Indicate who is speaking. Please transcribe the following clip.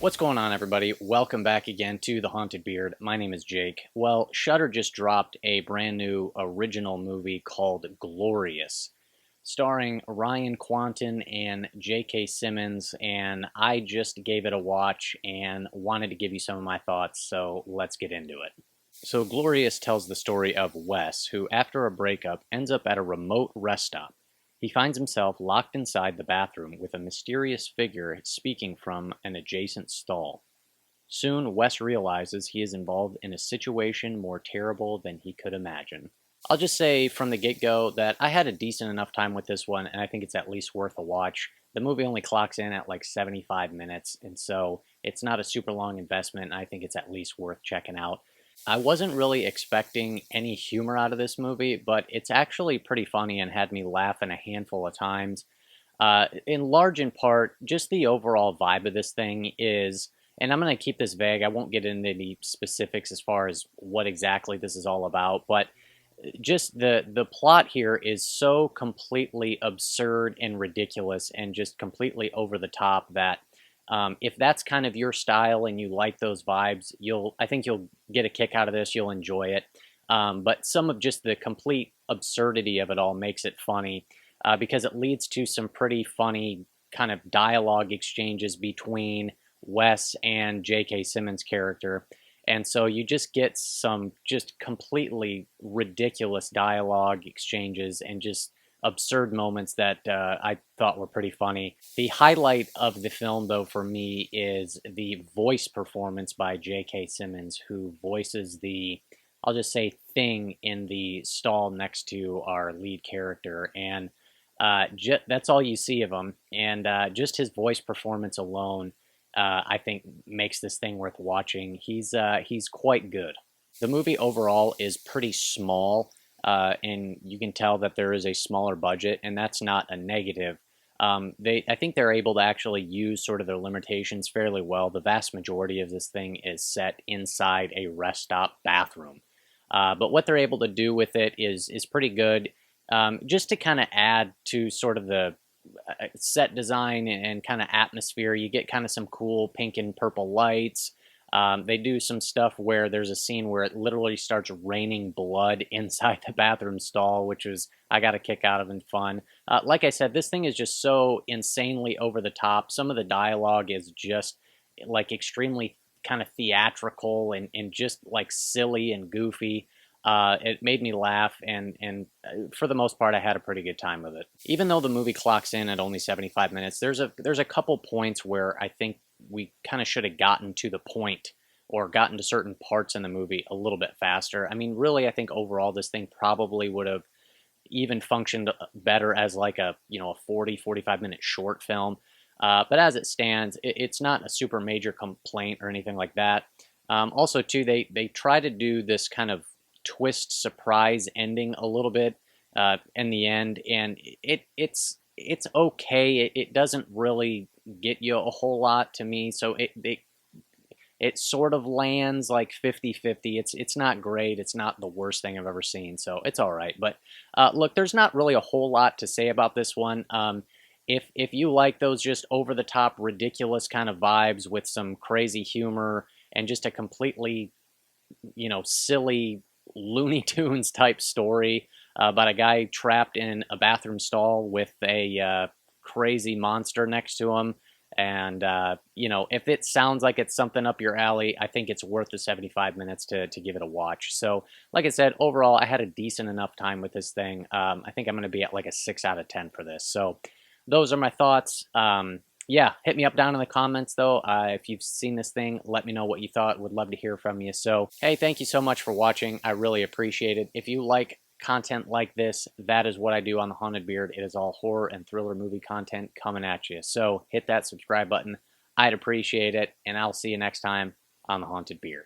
Speaker 1: What's going on, everybody? Welcome back again to The Haunted Beard. My name is Jake. Well, Shudder just dropped a brand new original movie called Glorious, starring Ryan Kwanten and J.K. Simmons, and I just gave it a watch and wanted to give you some of my thoughts, so let's get into it. So Glorious tells the story of Wes, who, after a breakup, ends up at a remote rest stop. He finds himself locked inside the bathroom with a mysterious figure speaking from an adjacent stall. Soon, Wes realizes he is involved in a situation more terrible than he could imagine. I'll just say from the get-go that I had a decent enough time with this one, and I think it's at least worth a watch. The movie only clocks in at like 75 minutes, and so it's not a super long investment, and I think it's at least worth checking out. I wasn't really expecting any humor out of this movie, but it's actually pretty funny and had me laughing a handful of times. In large in part, just the overall vibe of this thing is, and I'm going to keep this vague, I won't get into any specifics as far as what exactly this is all about, but just the plot here is so completely absurd and ridiculous and just completely over the top that if that's kind of your style and you like those vibes, I think you'll get a kick out of this. You'll enjoy it. But some of just the complete absurdity of it all makes it funny because it leads to some pretty funny kind of dialogue exchanges between Wes and J.K. Simmons' character. And so you just get some just completely ridiculous dialogue exchanges and just absurd moments that I thought were pretty funny. The highlight of the film, though, for me is the voice performance by J.K. Simmons, who voices the, I'll just say, thing in the stall next to our lead character. And that's all you see of him. And just his voice performance alone, I think, makes this thing worth watching. He's quite good. The movie overall is pretty small. And you can tell that there is a smaller budget, and that's not a negative. I think they're able to actually use sort of their limitations fairly well. The vast majority of this thing is set inside a rest stop bathroom. But what they're able to do with it is pretty good. Just to kind of add to sort of the set design and kind of atmosphere, you get kind of some cool pink and purple lights. They do some stuff where there's a scene where it literally starts raining blood inside the bathroom stall, which I got a kick out of and fun. Like I said, this thing is just so insanely over the top. Some of the dialogue is just like extremely kind of theatrical and just like silly and goofy. It made me laugh, and for the most part, I had a pretty good time with it. Even though the movie clocks in at only 75 minutes, there's a couple points where I think we kind of should have gotten to the point or gotten to certain parts in the movie a little bit faster. I mean, really, I think overall this thing probably would have even functioned better as like a 45 minute short film. But as it stands, it's not a super major complaint or anything like that. Also, too, they try to do this kind of twist surprise ending a little bit in the end, and it's okay. It doesn't really get you a whole lot to me, so it sort of lands like 50-50. It's not great. It's not the worst thing I've ever seen, so it's all right. But look, there's not really a whole lot to say about this one. If you like those just over the top ridiculous kind of vibes with some crazy humor and just a completely silly Looney Tunes type story about a guy trapped in a bathroom stall with a crazy monster next to him, and if it sounds like it's something up your alley, I think it's worth the 75 minutes to give it a watch. So like I said, overall I had a decent enough time with this thing. I think I'm going to be at like a 6 out of 10 for this. So those are my thoughts. Yeah, hit me up down in the comments, though. If you've seen this thing, let me know what you thought. Would love to hear from you. So, hey, thank you so much for watching. I really appreciate it. If you like content like this, that is what I do on The Haunted Beard. It is all horror and thriller movie content coming at you. So hit that subscribe button. I'd appreciate it, and I'll see you next time on The Haunted Beard.